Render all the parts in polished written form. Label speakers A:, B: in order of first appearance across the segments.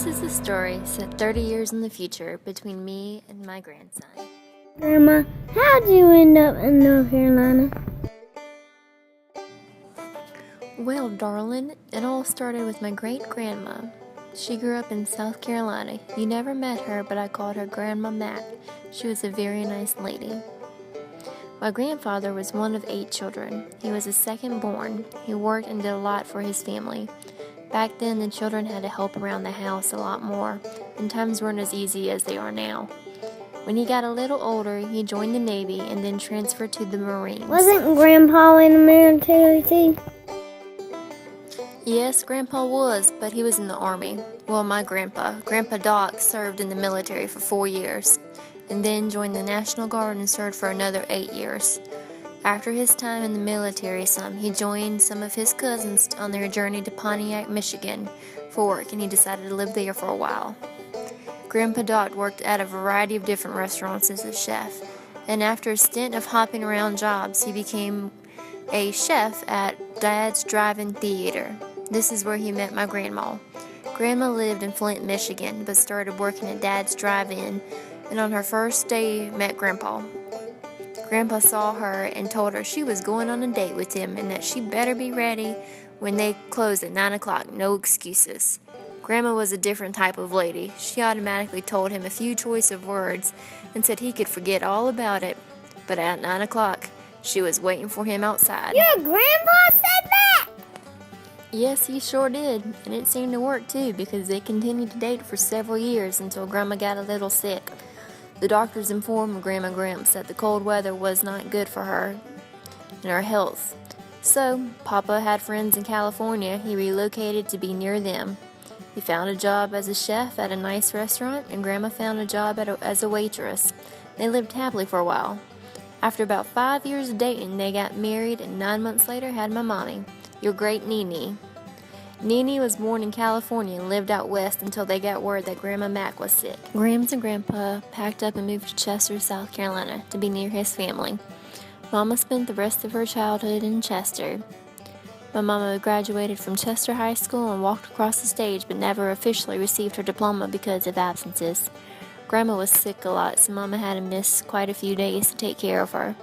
A: This is a story set 30 years in the future between me and my grandson.
B: Grandma, how'd you end up in North Carolina?
A: Well, darling, it all started with my great-grandma. She grew up in South Carolina. You never met her, but I called her Grandma Mac. She was a very nice lady. My grandfather was one of 8 children. He was the second born. He worked and did a lot for his family. Back then, the children had to help around the house a lot more, and times weren't as easy as they are now. When he got a little older, he joined the Navy and then transferred to the Marines.
B: Wasn't Grandpa in the military too?
A: Yes, Grandpa was, but he was in the Army. Well, my Grandpa Doc, served in the military for 4 years, and then joined the National Guard and served for another 8 years. After his time in the military he joined some of his cousins on their journey to Pontiac, Michigan for work, and he decided to live there for a while. Grandpa Doc worked at a variety of different restaurants as a chef, and after a stint of hopping around jobs, he became a chef at Dad's Drive-In Theater. This is where he met my grandma. Grandma lived in Flint, Michigan, but started working at Dad's Drive-In, and on her first day met Grandpa. Grandpa saw her and told her she was going on a date with him and that she better be ready when they closed at 9 o'clock, no excuses. Grandma was a different type of lady. She automatically told him a few choice of words and said he could forget all about it, but at 9 o'clock, she was waiting for him outside.
B: Your grandpa said that?
A: Yes, he sure did, and it seemed to work too because they continued to date for several years until Grandma got a little sick. The doctors informed Grandma Gramps that the cold weather was not good for her and her health. So, Papa had friends in California. He relocated to be near them. He found a job as a chef at a nice restaurant, and Grandma found a job as a waitress. They lived happily for a while. After about 5 years of dating, they got married, and 9 months later had my mommy, your great Nene. Nene was born in California and lived out west until they got word that Grandma Mac was sick. Grams and Grandpa packed up and moved to Chester, South Carolina, to be near his family. Mama spent the rest of her childhood in Chester. My mama graduated from Chester High School and walked across the stage, but never officially received her diploma because of absences. Grandma was sick a lot, so Mama had to miss quite a few days to take care of her.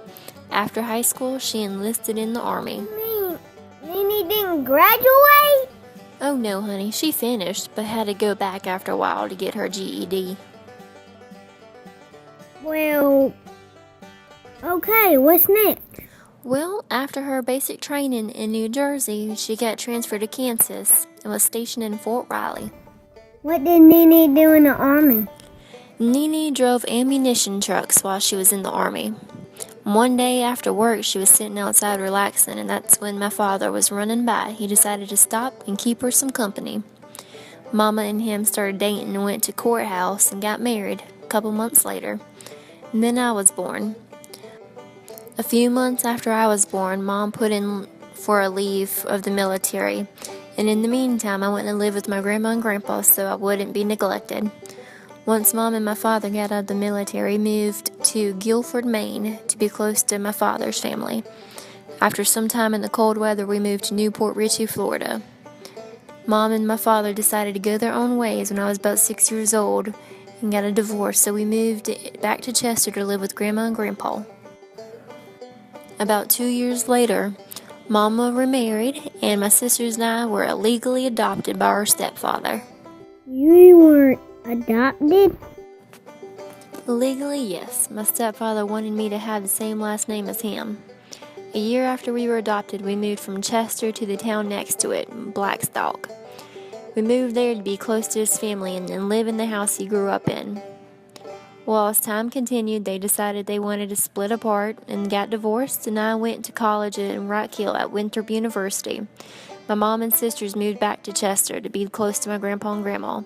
A: After high school, she enlisted in the Army.
B: Nene didn't graduate?
A: Oh no, honey, she finished, but had to go back after a while to get her GED.
B: Well, okay, what's next?
A: Well, after her basic training in New Jersey, she got transferred to Kansas and was stationed in Fort Riley.
B: What did Nene do in the Army?
A: Nene drove ammunition trucks while she was in the Army. One day after work, she was sitting outside relaxing, and that's when my father was running by. He decided to stop and keep her some company. Mama and him started dating and went to courthouse and got married a couple months later. And then I was born. A few months after I was born, Mom put in for a leave of the military, and in the meantime, I went to live with my grandma and grandpa so I wouldn't be neglected. Once Mom and my father got out of the military, moved to Guilford, Maine, to be close to my father's family. After some time in the cold weather, we moved to Newport Richey, Florida. Mom and my father decided to go their own ways when I was about 6 years old and got a divorce, so we moved back to Chester to live with Grandma and Grandpa. About 2 years later, Mama remarried, and my sisters and I were legally adopted by our stepfather.
B: You weren't adopted?
A: Legally, yes. My stepfather wanted me to have the same last name as him. A year after we were adopted, we moved from Chester to the town next to it, Blackstock. We moved there to be close to his family and then live in the house he grew up in. Well, as time continued, they decided they wanted to split apart and got divorced, and I went to college in Rock Hill at Winthrop University. My mom and sisters moved back to Chester to be close to my grandpa and grandma.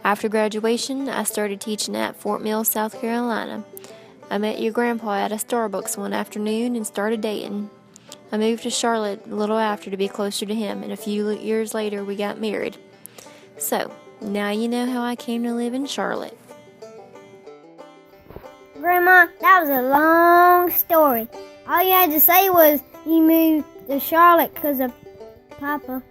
A: After graduation, I started teaching at Fort Mill, South Carolina. I met your grandpa at a Starbucks one afternoon and started dating. I moved to Charlotte a little after to be closer to him, and a few years later we got married. So, now you know how I came to live in Charlotte.
B: Grandma, that was a long story. All you had to say was you moved to Charlotte because of Papa.